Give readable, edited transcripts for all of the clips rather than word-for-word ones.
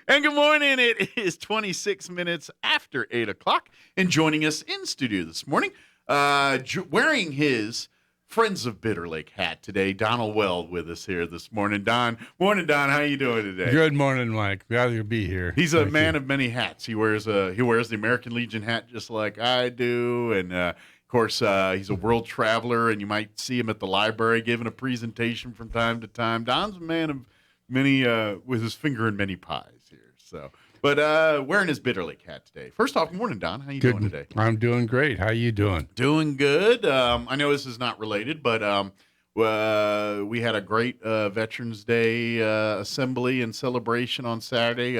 And good morning. It is 26 minutes after 8 o'clock. And joining us in studio this morning, wearing his Friends of Bitter Lake hat today, Donald Weld with us here this morning. Morning, Don. How you doing today? Good morning, Mike. Glad to be here. He's a man of many hats. He wears the American Legion hat just like I do. And, of course, he's a world traveler, and you might see him at the library giving a presentation from time to time. Don's a man of many, with his finger in many pies here. So, but wearing his Bitter Lake hat today. First off, good morning, Don. How you doing today? I'm doing great. How you doing? Doing good. I know this is not related, but we had a great Veterans Day assembly and celebration on Saturday.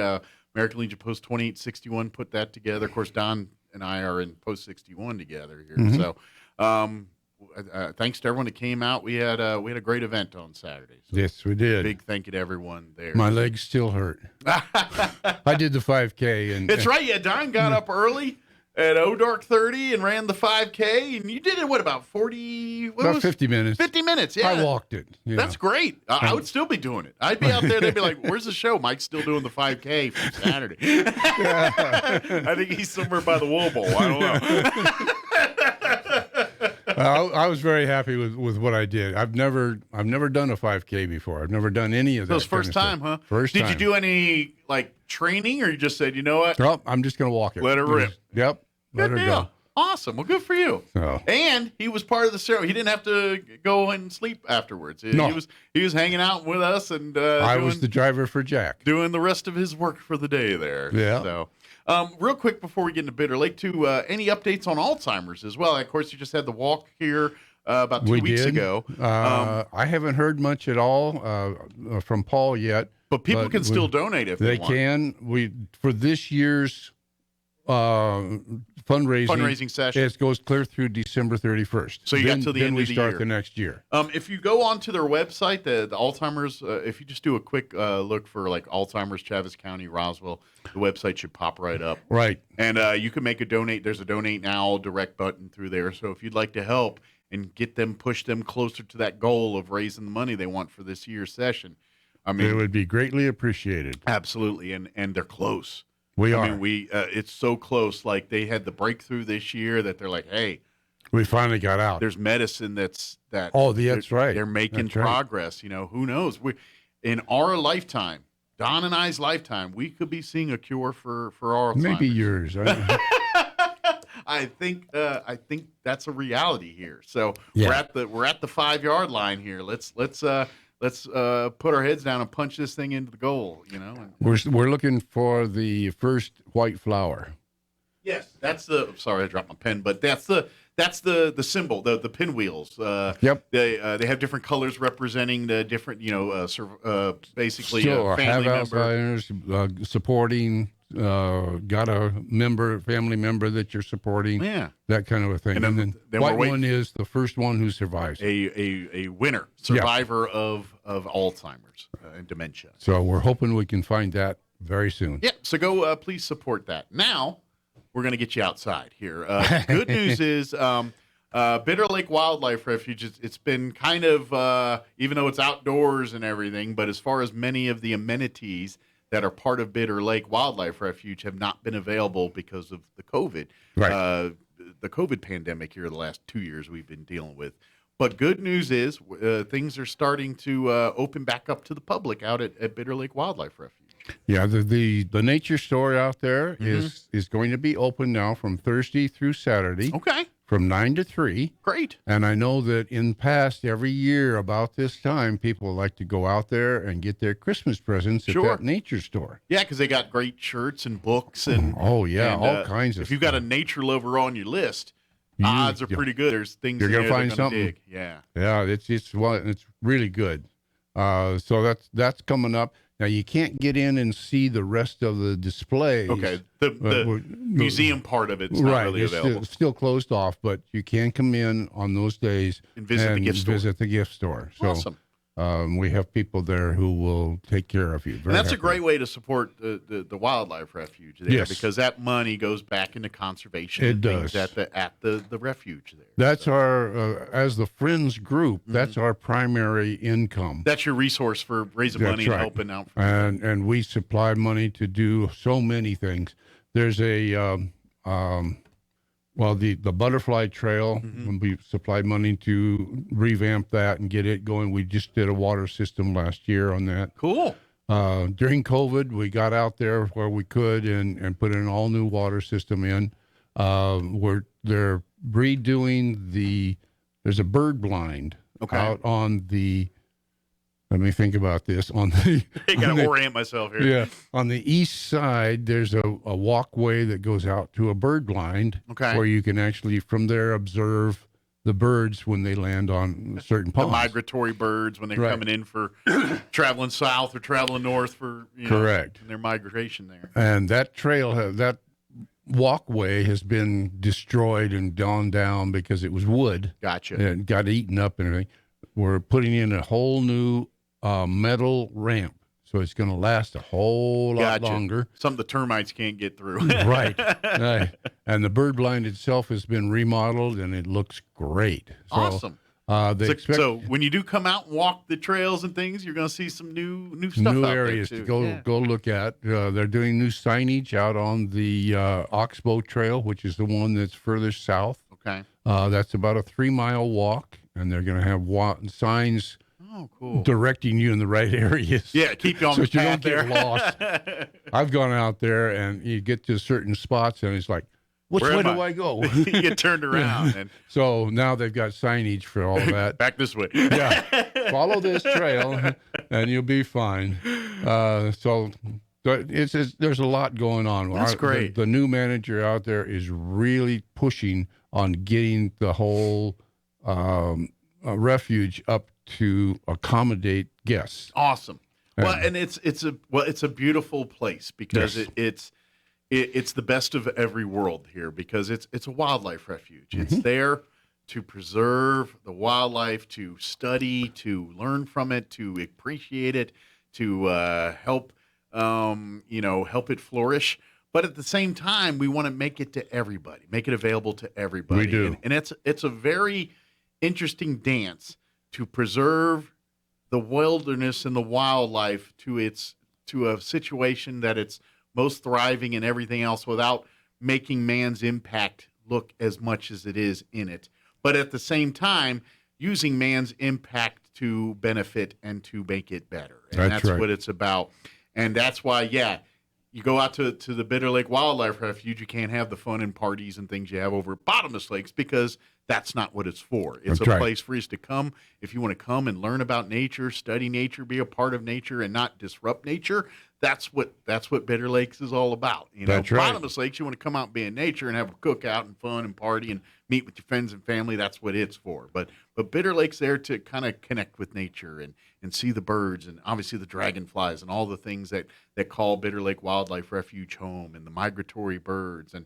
American Legion Post 2861 put that together. Of course, Don and I are in Post 61 together here. Mm-hmm. So thanks to everyone that came out. We had a great event on Saturday. So yes, we did. Big thank you to everyone there. My legs still hurt. I did the 5K. And it's right. Yeah, Don got up early at dark 30 and ran the 5K. And you did it, about 40? About 50 minutes. 50 minutes, yeah. I walked it. That's great. I would still be doing it. I'd be out there. They'd be like, where's the show? Mike's still doing the 5K from Saturday. I think he's somewhere by the Wool Bowl. I don't know. I was very happy with what I did. I've never done a 5K before. I've never done any of that. So it's first time, huh? First time. Did you do any training, or you just said, you know what? Nope, I'm just gonna walk it. Let her rip. Yep. Let her go. Awesome. Well, good for you. So. And he was part of the ceremony. He didn't have to go and sleep afterwards. No. He was hanging out with us, and I was the driver for Jack, doing the rest of his work for the day there. Yeah. So. Real quick before we get into Bitter Lake, too, any updates on Alzheimer's as well? Of course, you just had the walk here about 2 weeks ago. I haven't heard much at all from Paul yet. But people can still donate if they want. They can. For this year's fundraising session, it goes clear through December 31st. So you got to the end of the year. Then we start the next year. If you go onto their website, the Alzheimer's, if you just do a quick look for Alzheimer's, Travis County, Roswell, the website should pop right up. Right. And you can make a donate. There's a donate now direct button through there. So if you'd like to help and push them closer to that goal of raising the money they want for this year's session, I mean, it would be greatly appreciated. Absolutely. And they're close. I mean, it's so close. Like, they had the breakthrough this year that they're like, hey, we finally got out. There's medicine that's right. They're making progress. Right. Who knows? In our lifetime, Don and I's lifetime, we could be seeing a cure for Alzheimer's. Maybe yours. I think that's a reality here. So we're at the 5-yard line here. Let's put our heads down and punch this thing into the goal. We're looking for the first white flower. Yes, sorry, I dropped my pen, but that's the symbol, the pinwheels. Yep. They have different colors representing the different, basically family members supporting. Got a family member that you're supporting. Yeah, that kind of a thing. And then white one is the first one who survives. A winner, survivor of Alzheimer's and dementia. So we're hoping we can find that very soon. Yeah. So go, please support that. Now we're going to get you outside here. Good news is Bitter Lake Wildlife Refuge, it's been kind of, even though it's outdoors and everything, but as far as many of the amenities that are part of Bitter Lake Wildlife Refuge have not been available because of the COVID. Right. The COVID pandemic here the last 2 years we've been dealing with. But good news is things are starting to open back up to the public out at Bitter Lake Wildlife Refuge. Yeah, the nature store out there is going to be open now from Thursday through Saturday. Okay. From 9 to 3. Great. And I know that in past, every year about this time, people like to go out there and get their Christmas presents at that nature store. Yeah, because they got great shirts and books and all kinds of stuff. If you've got a nature lover on your list, odds are pretty good. There's things you're gonna find something. Dig. Yeah. Yeah, it's really good. So that's coming up. Now, you can't get in and see the rest of the displays. Okay. The museum part of it's not really available. It's still closed off, but you can come in on those days and visit the gift store. So, awesome. we have people there who will take care of you. And that's a great way to support the wildlife refuge there, Yes. because that money goes back into conservation. It and things does. at the refuge there. That's So our, as the Friends group, that's our primary income. that's your resource for raising That's money and right. helping out. For And we supply money to do so many things. There's a, the Butterfly Trail, when we supplied money to revamp that and get it going. We just did a water system last year on that. Cool. During COVID, we got out there where we could and put an all new water system in. They're redoing there's a bird blind out on the, let me think about this, on the, I got to orient myself here. yeah, on the east side, there's a walkway that goes out to a bird blind where you can actually from there observe the birds when they land on certain ponds. The migratory birds when they're coming in for traveling south or traveling north for Correct. their migration there. And that trail, that walkway has been destroyed and gone down because it was wood. Gotcha. And got eaten up and everything. We're putting in a whole new metal ramp, so it's going to last a whole lot longer. Something the termites can't get through. Right. And the bird blind itself has been remodeled, and it looks great. So, Awesome. So when you do come out and walk the trails and things, you're going to see some new stuff new out areas there too. to go look at. They're doing new signage out on the Oxbow Trail, which is the one that's further south. Okay. That's about a 3-mile walk, and they're going to have signs directing you in the right areas. Yeah, keep you on so the you path don't get lost. I've gone out there, and you get to certain spots, and it's like, which way do I go? You get turned around. And so now they've got signage for all that. Back this way. Yeah, follow this trail, and you'll be fine. So there's a lot going on. That's great. The new manager out there is really pushing on getting the whole refuge up to accommodate guests. Awesome. Well, and it's a beautiful place because it's the best of every world here, because it's a wildlife refuge. Mm-hmm. It's there to preserve the wildlife, to study, to learn from it, to appreciate it, to help it flourish. But at the same time, we want to make it to everybody, make it available to everybody. We do. And it's a very interesting dance to preserve the wilderness and the wildlife to a situation that it's most thriving and everything else, without making man's impact look as much as it is in it. But at the same time, using man's impact to benefit and to make it better. And that's right. what it's about. And that's why, you go out to the Bitter Lake Wildlife Refuge, you can't have the fun and parties and things you have over at Bottomless Lakes, because that's not what it's for. It's That's a right. place for us to come. If you want to come and learn about nature, study nature, be a part of nature, and not disrupt nature, that's what Bitter Lakes is all about. That's right. Bottomless Lakes, you want to come out and be in nature and have a cookout and fun and party and meet with your friends and family. That's what it's for. But Bitter Lake's there to kind of connect with nature and see the birds and obviously the dragonflies and all the things that call Bitter Lake Wildlife Refuge home, and the migratory birds and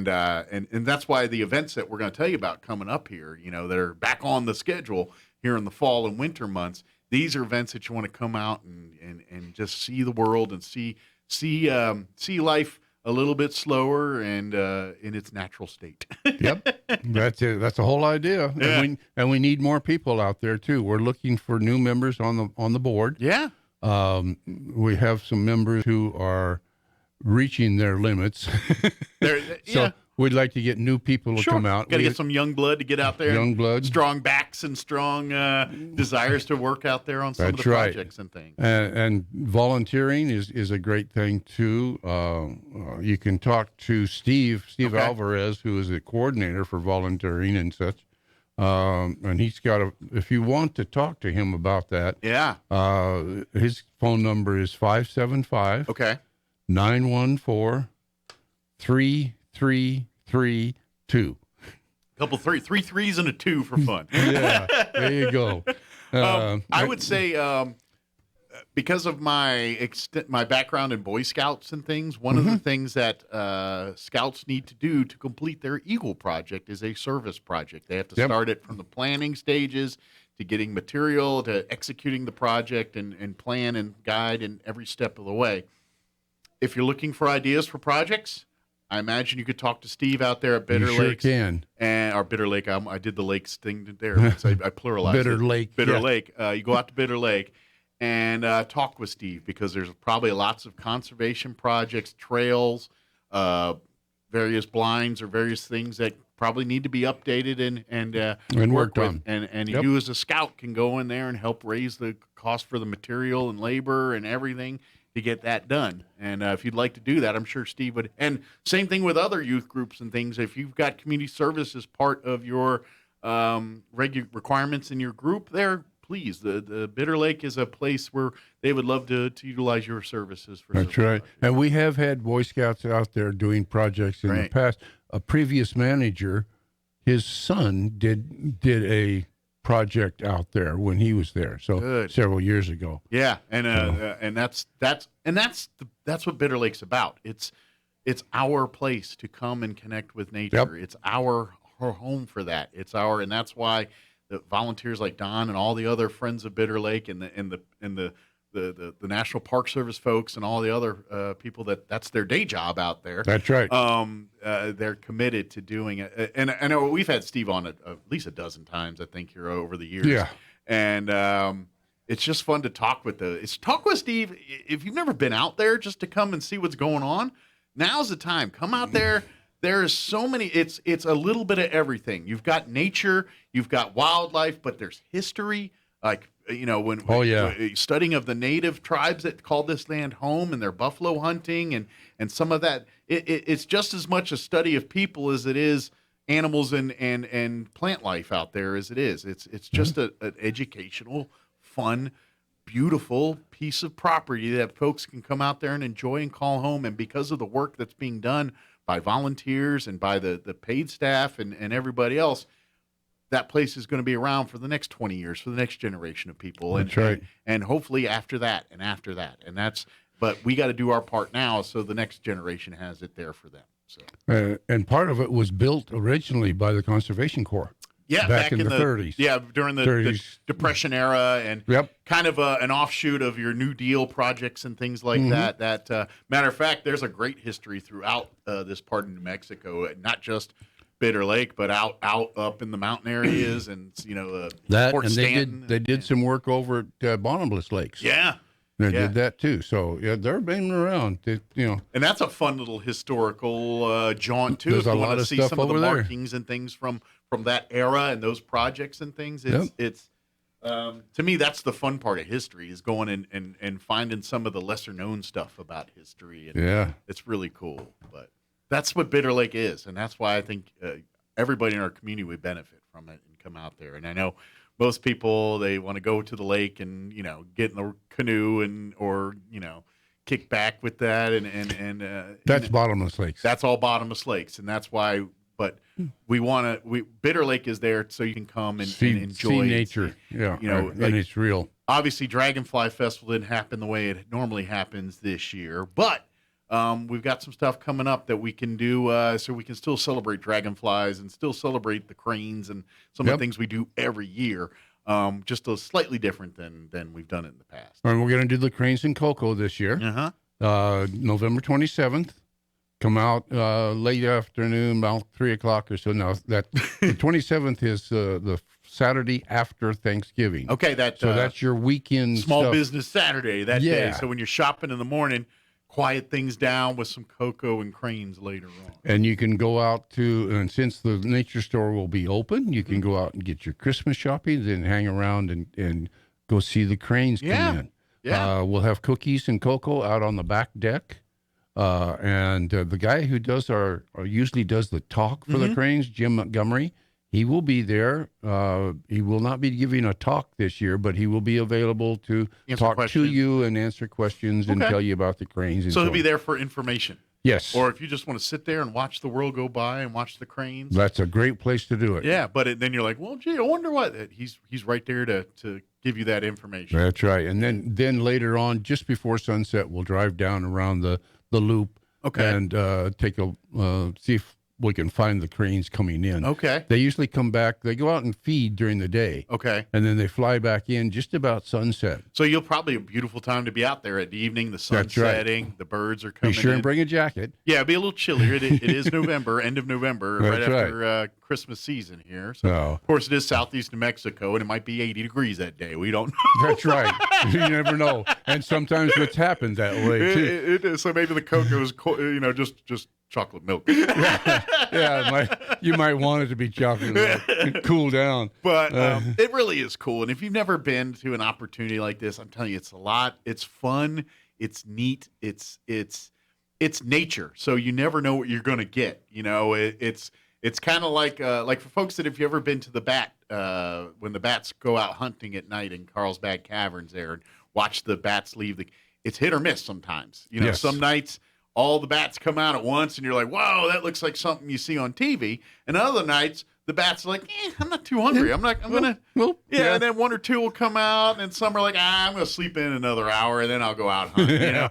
that's why the events that we're going to tell you about coming up here, that are back on the schedule here in the fall and winter months. These are events that you want to come out and just see the world and see life a little bit slower and in its natural state. Yep, that's it. That's the whole idea. Yeah. And we need more people out there too. We're looking for new members on the board. Yeah. We have some members who are reaching their limits. So we'd like to get new people to come out. Got to get some young blood to get out there. Young blood. Strong backs and strong desires to work out there on some of the projects and things. And volunteering is a great thing too. You can talk to Steve Alvarez, who is the coordinator for volunteering and such. And he's got if you want to talk to him about that, his phone number is 575 914 3332. Couple three threes and a 2 for fun. Yeah, there you go. I would say because of my background in Boy Scouts and things, one of the things that Scouts need to do to complete their Eagle project is a service project. They have to start it from the planning stages to getting material to executing the project and plan and guide in every step of the way. If you're looking for ideas for projects, I imagine you could talk to Steve out there at Bitter You Lakes. sure can. And our Bitter Lake, I did the lakes thing there. So I pluralized Bitter it. Lake. Bitter yeah. Lake. You go out to Bitter Lake and talk with Steve, because there's probably lots of conservation projects, trails, various blinds, or various things that probably need to be updated and worked with. on. And Yep. you as a scout can go in there and help raise the cost for the material and labor and everything to get that done. And if you'd like to do that, I'm sure Steve would. And same thing with other youth groups and things. If you've got community service as part of your requirements in your group there, please, the Bitter Lake is a place where they would love to utilize your services. That's right. And we have had Boy Scouts out there doing projects in the Right. past. A previous manager, his son did a project out there when he was there. So Good. several years ago. Yeah, and that's what Bitter Lake's about. It's our place to come and connect with nature. Yep. It's our home for that. And that's why the volunteers like Don and all the other friends of Bitter Lake and the National Park Service folks and all the other people that's their day job out there. That's right. They're committed to doing it. And I know we've had Steve on at least a dozen times, I think, here over the years. Yeah. And it's just fun to talk with Steve. If you've never been out there, just to come and see what's going on, now's the time. Come out there. There's so many. It's a little bit of everything. You've got nature, you've got wildlife, but there's history. Like, when studying of the native tribes that called this land home and their buffalo hunting and some of that. It's just as much a study of people as it is animals and plant life out there as it is. It's just an educational, fun, beautiful piece of property that folks can come out there and enjoy and call home. And because of the work that's being done by volunteers and by the paid staff and everybody else, that place is going to be around for the next 20 years, for the next generation of people. That's right. And hopefully after that. But we got to do our part now so the next generation has it there for them. So. And part of it was built originally by the Conservation Corps. Yeah, back in the 30s. Yeah, during the Depression era, and kind of an offshoot of your New Deal projects and things like that. That matter of fact, there's a great history throughout this part of New Mexico, not just Bitter Lake, but out up in the mountain areas, and that Fort and Stanton. they did some work over at Bottomless Lakes. Yeah. They did that too. So they're been around. And that's a fun little historical jaunt too. There's if a you lot want to of see stuff some of the over there. markings and things from that era and those projects and things. It's to me, that's the fun part of history, is going and finding some of the lesser known stuff about history. And it's really cool. But that's what Bitter Lake is, and that's why I think everybody in our community would benefit from it and come out there. And I know most people, they want to go to the lake and get in the canoe or kick back with that and that's Bottomless Lakes. That's all Bottomless Lakes, and that's why. But Bitter Lake is there so you can come and enjoy see nature. And it's real. Obviously, Dragonfly Festival didn't happen the way it normally happens this year, but we've got some stuff coming up that we can do so we can still celebrate dragonflies and still celebrate the cranes and some of the things we do every year, just a slightly different than we've done it in the past. And we're going to do the cranes and cocoa this year. November 27th. Come out late afternoon, about 3 o'clock or so. Now, the 27th is the Saturday after Thanksgiving. Okay, so that's your weekend small stuff. Business Saturday that day. So when you're shopping in the morning, quiet things down with some cocoa and cranes later on. And you can go out and since the nature store will be open, you can go out and get your Christmas shopping, then hang around and go see the cranes come in. Yeah. We'll have cookies and cocoa out on the back deck. And the guy who does usually does the talk for the cranes, Jim Montgomery, he will be there. He will not be giving a talk this year, but he will be available to talk to you and answer questions and tell you about the cranes. And so he'll be there for information. Yes. Or if you just want to sit there and watch the world go by and watch the cranes. That's a great place to do it. Yeah, but then you're like, well, gee, I wonder what. He's right there to give you that information. That's right. And then later on, just before sunset, we'll drive down around the loop and take see if we can find the cranes coming in. Okay. They usually come back. They go out and feed during the day. Okay. And then they fly back in just about sunset. So you'll probably a beautiful time to be out there at the evening. The sun's That's right. setting. The birds are coming Be sure in. and bring a jacket. Yeah, it'll be a little chillier. It is November, end of November, right That's after Christmas season here. So, Oh. of course, it is southeast New Mexico, and it might be 80 degrees that day. We don't know. That's right. You never know. And sometimes it's happened that way, too. It is. So maybe the cocoa is, just chocolate milk. You might want it to be chocolate milk. Cool down. But it really is cool. And if you've never been to an opportunity like this, I'm telling you, it's a lot. It's fun. It's neat. It's nature. So you never know what you're going to get. It's kind of like for folks that if you ever been to the bat, when the bats go out hunting at night in Carlsbad Caverns there and watch the bats leave, it's hit or miss sometimes. Yes. Some nights all the bats come out at once and you're like, whoa, that looks like something you see on TV. And other nights the bats are like, I'm not too hungry. And then one or two will come out, and some are like, I'm going to sleep in another hour, and then I'll go out hunting.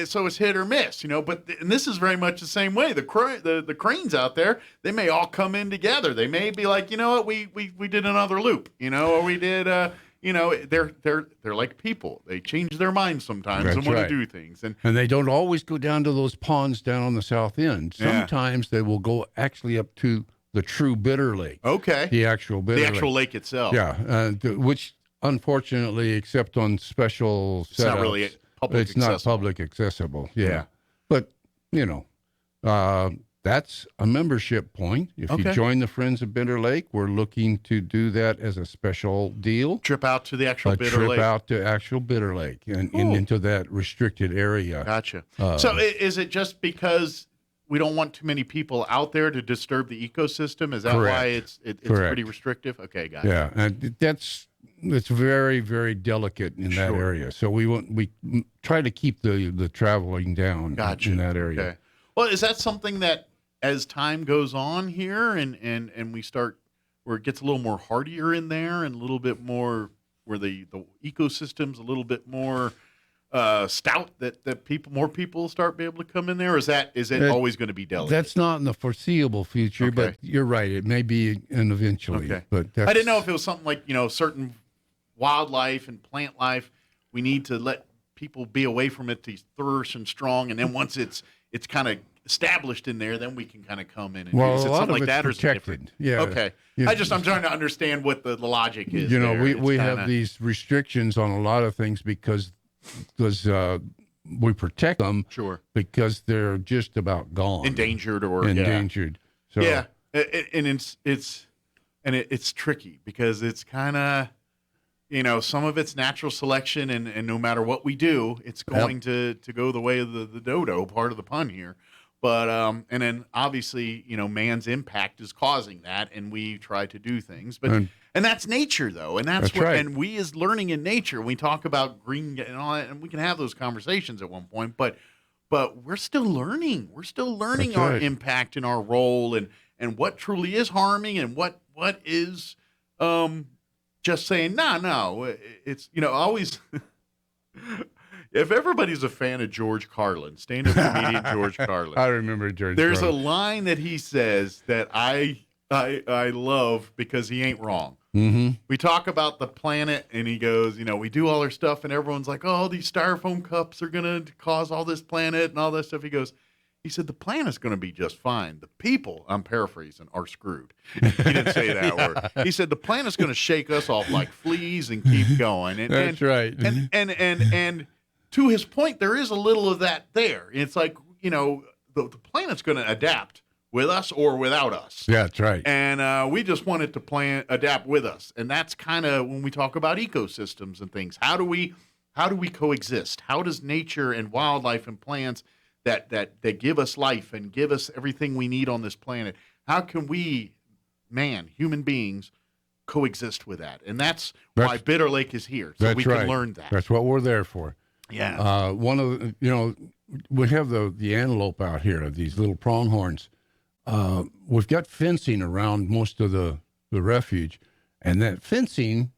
So it's hit or miss. But and this is very much the same way. The cranes out there, they may all come in together. They may be like, you know what, we did another loop, or we did. They're like people. They change their minds sometimes and want to do things, and they don't always go down to those ponds down on the south end. Sometimes they will go actually up to the true Bitter Lake. Okay. The actual Bitter Lake. The actual lake itself. Yeah, which unfortunately, except on special it's not really public it's accessible. not public accessible. Yeah. But, that's a membership point. If you join the Friends of Bitter Lake, we're looking to do that as a special deal. Trip out to the actual Bitter Lake. Trip out to actual Bitter Lake and into that restricted area. Gotcha. So is it just because we don't want too many people out there to disturb the ecosystem? Is that why it's pretty restrictive? Okay, gotcha. Yeah, and it's very, very delicate in that area. So we try to keep the traveling down in that area. Okay. Well, is that something that as time goes on here and we start where it gets a little more hardier in there and a little bit more where the ecosystem's a little bit more stout that more people start be able to come in there? Or is it always going to be delicate? That's not in the foreseeable future, but you're right. It may be and eventually. Okay. But I didn't know if it was something like, certain wildlife and plant life, we need to let people be away from it to flourish and strong, and then once it's kind of established in there, then we can kind of come in and well, is it a lot something of like it's that, or is it different? protected. Yeah. Okay. I'm trying to understand what the logic is. We have these restrictions on a lot of things because we protect them. Sure. Because they're just about gone. Endangered. So yeah, it's tricky because it's kind of, some of it's natural selection, and no matter what we do, it's going to go the way of the dodo, part of the pun here. But and then obviously, man's impact is causing that, and we try to do things. But and that's nature, though, and that's what. Right. And we is learning in nature. We talk about green and all that, and we can have those conversations at one point. But we're still learning. We're still learning our impact and our role, and what truly is harming, and what is just saying no. It's always. If everybody's a fan of George Carlin, stand-up comedian George Carlin, I remember George. There's Carlin. a line that he says that I love because he ain't wrong. Mm-hmm. We talk about the planet, and he goes, we do all our stuff, and everyone's like, oh, these styrofoam cups are gonna cause all this planet and all that stuff. He said, the planet's going to be just fine. The people, I'm paraphrasing, are screwed. He didn't say that word. He said, the planet's going to shake us off like fleas and keep going. And, That's right. And to his point, there is a little of that there. It's like, the planet's going to adapt with us or without us. Yeah, that's right. And we just want it to adapt with us. And that's kind of when we talk about ecosystems and things. How do we coexist? How does nature and wildlife and plants that give us life and give us everything we need on this planet, how can we, human beings, coexist with that? And that's why Bitter Lake is here, so we can learn that. That's what we're there for. Yeah. One of we have the antelope out here, these little pronghorns. We've got fencing around most of the refuge, and that fencing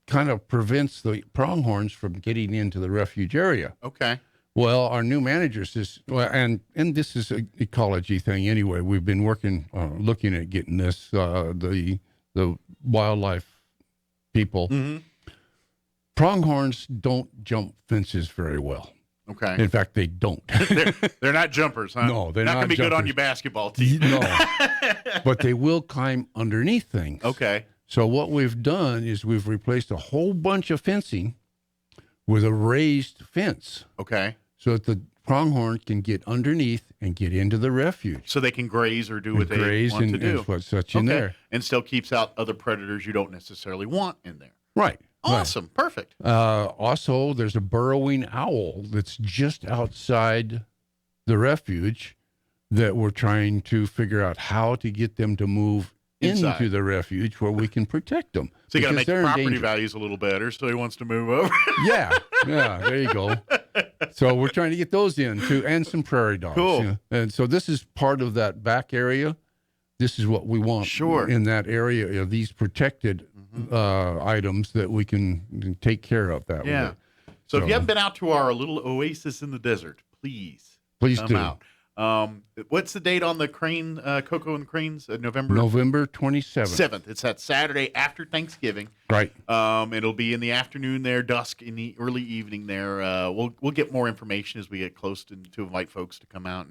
kind of prevents the pronghorns from getting into the refuge area. Okay. Well, our new manager says, well, and this is an ecology thing anyway. We've been looking at getting this, the wildlife people. Mm-hmm. Pronghorns don't jump fences very well. Okay. In fact, they don't. they're not jumpers, huh? No, they're not not going to be good on jumpers. your basketball team. No, but they will climb underneath things. Okay. So what we've done is we've replaced a whole bunch of fencing with a raised fence. Okay. So that the pronghorn can get underneath and get into the refuge. So they can graze or do what they Graze want to do. and what's such in there. And still keeps out other predators you don't necessarily want in there. Right. Awesome. Right. Perfect. Also, there's a burrowing owl that's just outside the refuge that we're trying to figure out how to get them to move Inside. into the refuge where we can protect them. So you got to make the they're in property danger. values a little better, so he wants to move over. Yeah, there you go. So we're trying to get those in too, and some prairie dogs. Cool. Yeah. And so this is part of that back area. This is what we want in that area of these protected items that we can take care of that way. So if you haven't been out to our little oasis in the desert, please come do. out. What's the date on the crane, Coco and Cranes? November 27th. 7th. It's that Saturday after Thanksgiving. Right. It'll be in the afternoon there, dusk in the early evening there. We'll get more information as we get close to invite folks to come out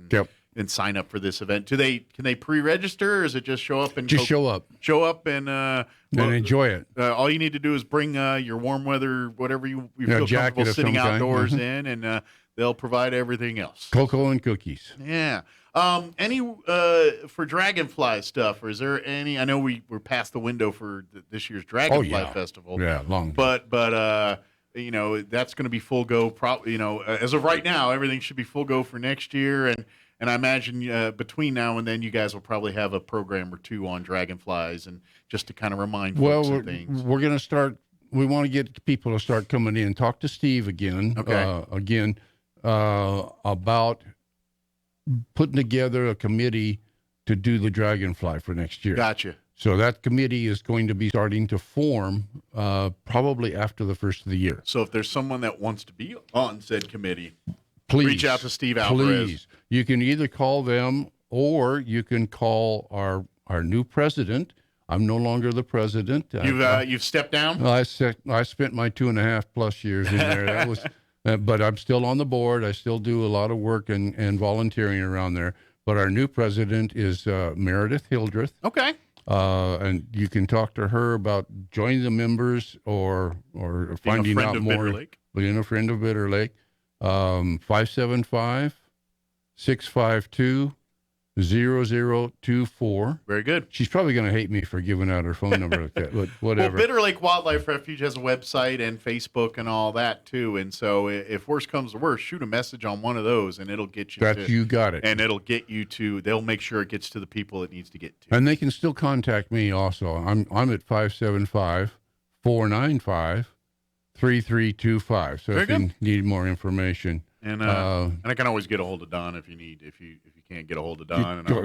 and sign up for this event. Can they pre-register, or is it just show up and show up? Show up and enjoy it. All you need to do is bring your warm weather, whatever you feel comfortable sitting outdoors in, and they'll provide everything else. Cocoa and cookies. Yeah. Any for Dragonfly stuff, or is there any? I know we're past the window for this year's Dragonfly Festival. Yeah, long. But that's going to be full go. As of right now, everything should be full go for next year, and I imagine between now and then, you guys will probably have a program or two on dragonflies, and just to kind of remind folks of things. We're going to start. We want to get people to start coming in. Talk to Steve again. Okay. About putting together a committee to do the Dragonfly for next year. Gotcha. So that committee is going to be starting to form probably after the first of the year. So if there's someone that wants to be on said committee, please reach out to Steve Alvarez. Please. You can either call them or you can call our new president. I'm no longer the president. You've stepped down? I spent my 2.5+ years in there. That was, but I'm still on the board. I still do a lot of work and volunteering around there. But our new president is Meredith Hildreth. Okay. And you can talk to her about joining the members or finding out more. Being a friend of Bitter Lake. 575-652-0024. Very good. She's probably going to hate me for giving out her phone number like that, but whatever. Well, Bitter Lake Wildlife Refuge has a website and Facebook and all that too. And so if worst comes to worst, shoot a message on one of those and it'll get you you got it. And it'll get you to, they'll make sure it gets to the people it needs to get to. And they can still contact me also. I'm at 575-495-3325. So if you need more information. And I can always get a hold of Don if you can't get a hold of Don. If you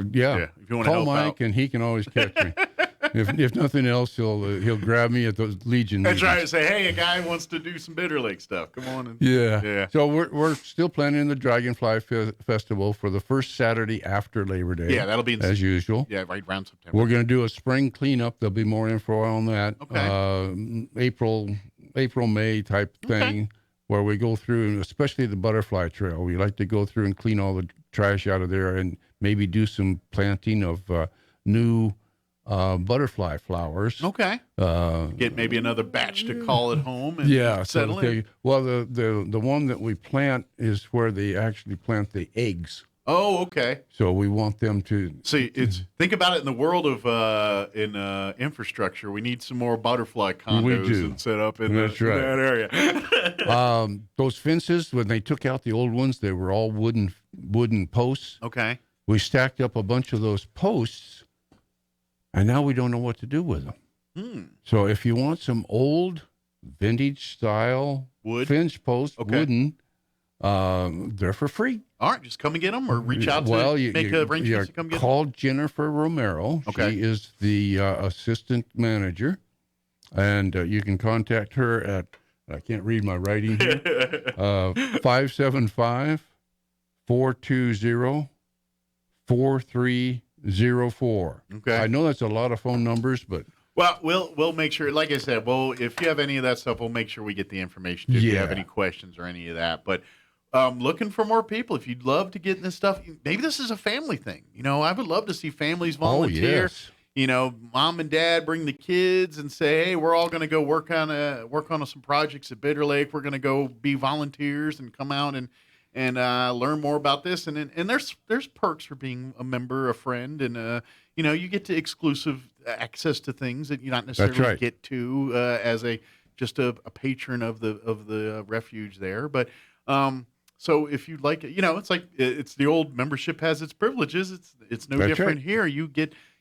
want to help Mike out. And he can always catch me. If nothing else, he'll grab me at the Legion. That's right. Say, hey, a guy wants to do some Bitter Lake stuff. Come on. Yeah. So we're still planning the Dragonfly Festival for the first Saturday after Labor Day. Yeah, that'll be as usual. Yeah, right around September. We're going to do a spring cleanup. There'll be more info on that. Okay. April, May type thing. Where we go through, and especially the butterfly trail. We like to go through and clean all the trash out of there and maybe do some planting of new butterfly flowers. Okay. Get maybe another batch to call it home and settle in. Well, the one that we plant is where they actually plant the eggs. Oh, okay. So we want them to see. Think about it in the world of infrastructure. We need some more butterfly condos and set up in that area. Those fences, when they took out the old ones, they were all wooden posts. Okay. We stacked up a bunch of those posts, and now we don't know what to do with them. So if you want some old vintage style fence posts, wooden. They're for free. All right, just come and get them, or reach out to arrangements to come get them. Call Jennifer Romero. Okay. She is the assistant manager, and you can contact her at I can't read my writing here. 575 420 4304. Okay. I know that's a lot of phone numbers, but Well, we'll make sure. Like I said, well, if you have any of that stuff, we'll make sure we get the information. If you have any questions or any of that, but looking for more people. If you'd love to get in this stuff, maybe this is a family thing. I would love to see families volunteer. Oh, yes. Mom and dad bring the kids and say, "Hey, we're all going to go work on some projects at Bitter Lake. We're going to go be volunteers and come out and learn more about this." And there's perks for being a member, a friend, and you get to exclusive access to things that you not necessarily get to as just a patron of the refuge there. But so if you'd like it, it's like it's the old membership has its privileges. It's no different here.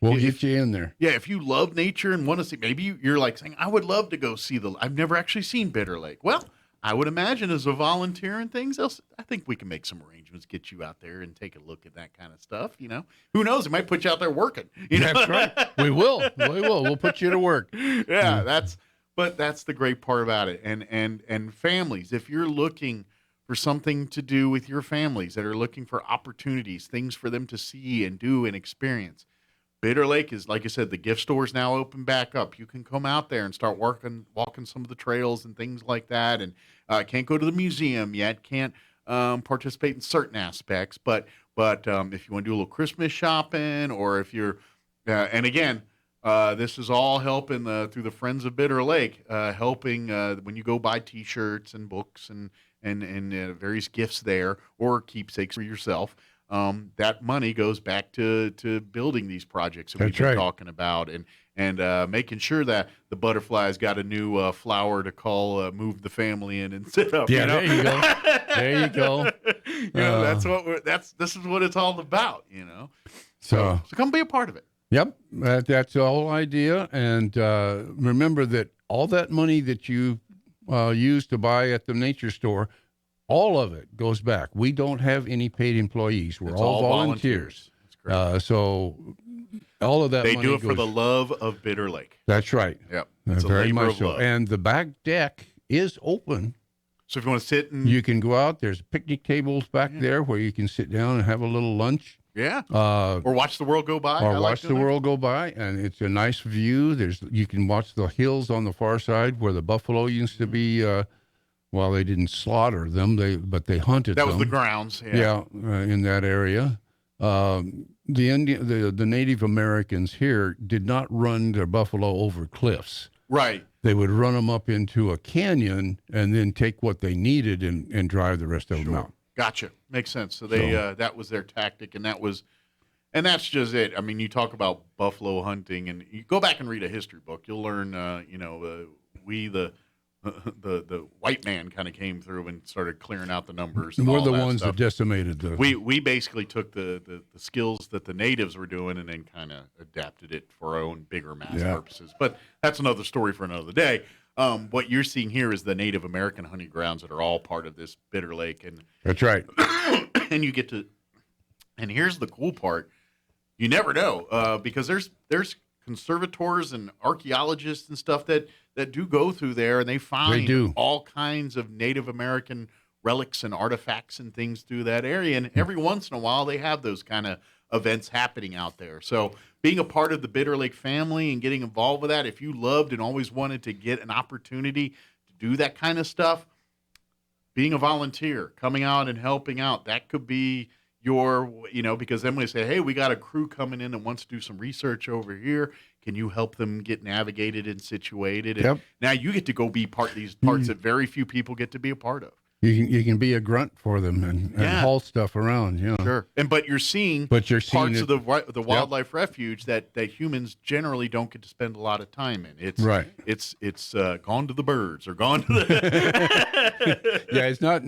We'll get you in there. Yeah, if you love nature and want to see, maybe you're like saying, I would love to go see I've never actually seen Bitter Lake. Well, I would imagine as a volunteer and things else, I think we can make some arrangements, get you out there and take a look at that kind of stuff. Who knows? It might put you out there working. That's right. We will. We'll put you to work. Yeah, that's the great part about it. And families, if you're looking for something to do with your families that are looking for opportunities, things for them to see and do and experience, Bitter Lake is, like I said, the gift store is now open back up. You can come out there and start walking some of the trails and things like that. And can't go to the museum yet, can't participate in certain aspects. But if you want to do a little Christmas shopping, or if you're, and again, this is all helping through the Friends of Bitter Lake, helping when you go buy T-shirts and books and various gifts there, or keepsakes for yourself. That money goes back to building these projects that we've been talking about, and making sure that the butterflies got a new flower to call move the family in and sit up. Yeah, there you go. There you go. This is what it's all about. So come be a part of it. Yep, that's the whole idea. And remember that all that money that you use to buy at the nature store, all of it goes back. We don't have any paid employees. We're all volunteers. That's great. So all of that they money do it for the love of Bitter Lake. That's right. Yep. It's very a labor much of so. love. And the back deck is open. So if you want to sit and you can go out. There's picnic tables back there where you can sit down and have a little lunch. Yeah. Or watch the world go by. Or watch the world go by, and it's a nice view. You can watch the hills on the far side where the buffalo used to be. Well, they didn't slaughter them, but they hunted them. That was the grounds. Yeah, in that area. The Native Americans here did not run their buffalo over cliffs. Right. They would run them up into a canyon and then take what they needed and drive the rest of them out. Gotcha. Makes sense. So that was their tactic, and that's just it. I mean, you talk about buffalo hunting, and you go back and read a history book, you'll learn. The white man kind of came through and started clearing out the numbers. And we're all the that ones stuff. that decimated the. We basically took the skills that the natives were doing and then kind of adapted it for our own bigger mass purposes. But that's another story for another day. What you're seeing here is the Native American hunting grounds that are all part of this Bitter Lake, and that's right. And you get to, and here's the cool part: you never know because there's conservators and archaeologists and stuff that do go through there, and they find all kinds of Native American relics and artifacts and things through that area. And every once in a while, they have those kind of events happening out there. So being a part of the Bitter Lake family and getting involved with that, if you loved and always wanted to get an opportunity to do that kind of stuff, being a volunteer, coming out and helping out, that could be because then we say, hey, we got a crew coming in that wants to do some research over here. Can you help them get navigated and situated? And now you get to go be part of these parts that very few people get to be a part of. You can be a grunt for them and haul stuff around. Sure. But you're seeing parts of the wildlife refuge that humans generally don't get to spend a lot of time in. It's right. It's gone to the birds or gone to the. Yeah, it's not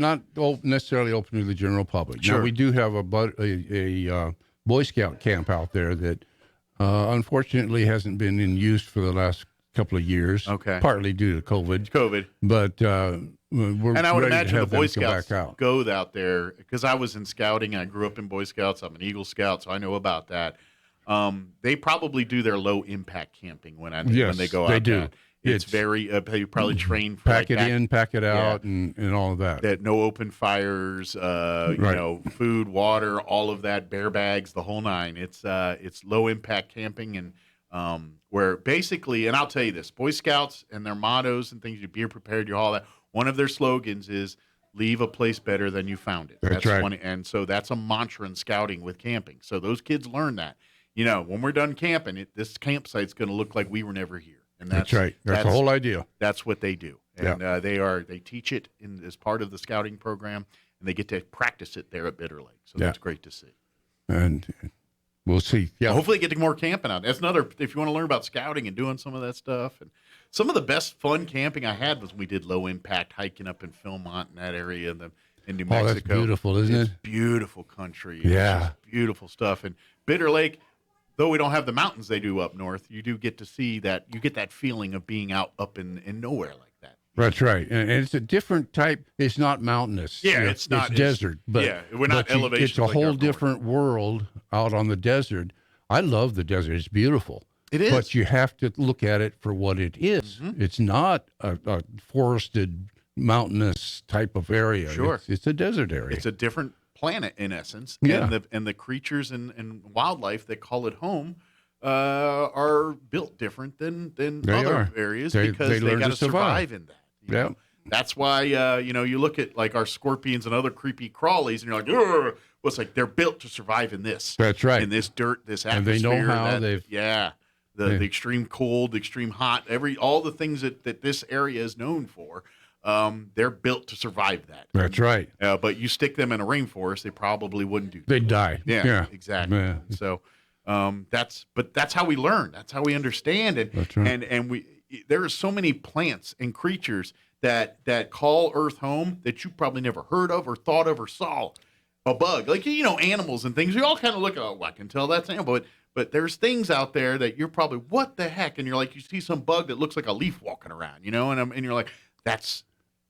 necessarily open to the general public. Sure. Now we do have a Boy Scout camp out there that unfortunately hasn't been in use for the last couple of years. Okay. Partly due to COVID. But we're and I would ready imagine to have the Boy them come Scouts back out. go out there because I was in scouting. I grew up in Boy Scouts. I'm an Eagle Scout, so I know about that. They probably do their low impact camping when they go out. They do. It's very you probably trained for pack it in, pack it out, and all of that. That no open fires, food, water, all of that, bear bags, the whole nine. It's low impact camping, and where basically, and I'll tell you this, Boy Scouts and their mottos and things, you be prepared, you all that. One of their slogans is leave a place better than you found it. That's right. And so that's a mantra in scouting with camping. So those kids learn that. When we're done camping, this campsite's going to look like we were never here. And that's right. That's the whole idea. That's what they do. And they teach it as part of the scouting program, and they get to practice it there at Bitter Lake. So that's great to see. And we'll see. Yeah. Hopefully get more camping out. That's another, if you want to learn about scouting and doing some of that stuff. And some of the best fun camping I had was when we did low impact hiking up in Philmont and that area in New Mexico. Oh, that's beautiful, isn't it? It's beautiful country. Yeah. It's beautiful stuff. And Bitter Lake, though we don't have the mountains they do up north, you do get to see that. You get that feeling of being out up in nowhere like that. That's right. And it's a different type. It's not mountainous. Yeah, it's not. It's desert. But we're not elevation. It's a whole different world out on the desert. I love the desert. It's beautiful. It is. But you have to look at it for what it is. Mm-hmm. It's not a forested, mountainous type of area. Sure. It's a desert area. It's a different planet in essence. Yeah. And the creatures and wildlife that call it home are built different than other areas because they got to survive in that. That's why you look at like our scorpions and other creepy crawlies, and you're like, ugh. Well, it's like they're built to survive in this. That's right. In this dirt, this atmosphere. And they know how the extreme cold, the extreme hot, all the things that this area is known for. They're built to survive that. That's right. But you stick them in a rainforest, they probably wouldn't do that. They'd die. Yeah, exactly. Yeah. So that's how we learn. That's how we understand it. That's right. And there are so many plants and creatures that call Earth home that you probably never heard of or thought of or saw. A bug, like animals and things. You all kind of look, I can tell that's animal, but there's things out there that you're probably, what the heck? And you're like, you see some bug that looks like a leaf walking around, and you're like, that's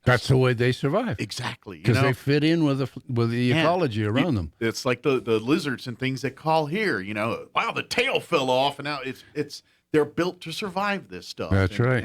the way they survive. Exactly. Because they fit in with the ecology around them. It's like the lizards and things that call here, wow, the tail fell off, and now they're built to survive this stuff. That's right.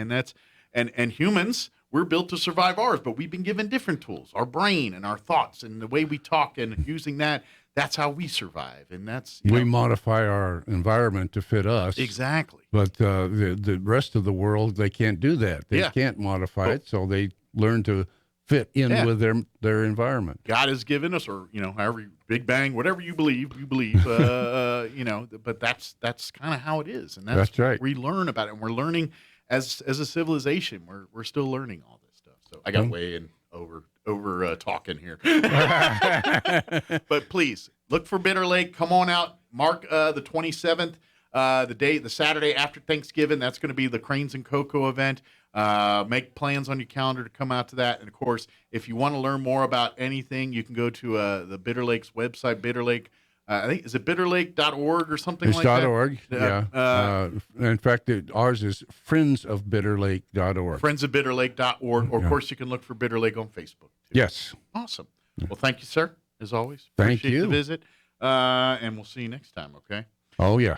And humans, we're built to survive ours, but we've been given different tools, our brain and our thoughts and the way we talk, and using that's how we survive. And we modify our environment to fit us. Exactly. But the rest of the world, they can't do that. They can't modify it, so they learn to fit in with their environment. God has given us, or however, Big Bang, whatever you believe, but that's kind of how it is, and that's right. We learn about it, and we're learning as a civilization. We're still learning all this stuff. So I got way in over talking here, but please look for Bitter Lake. Come on out, mark the 27th. The Saturday after Thanksgiving, that's going to be the Cranes and Cocoa event. Make plans on your calendar to come out to that. And of course, if you want to learn more about anything, you can go to the Bitter Lake's website, Bitter Lake. I think, is it bitterlake.org or something like that? .org, yeah. In fact, ours is friendsofbitterlake.org. Friendsofbitterlake.org. Or, of course, you can look for Bitter Lake on Facebook, too. Yes. Awesome. Well, thank you, sir, as always. Thank Appreciate you. the visit. And we'll see you next time, okay? Oh, yeah.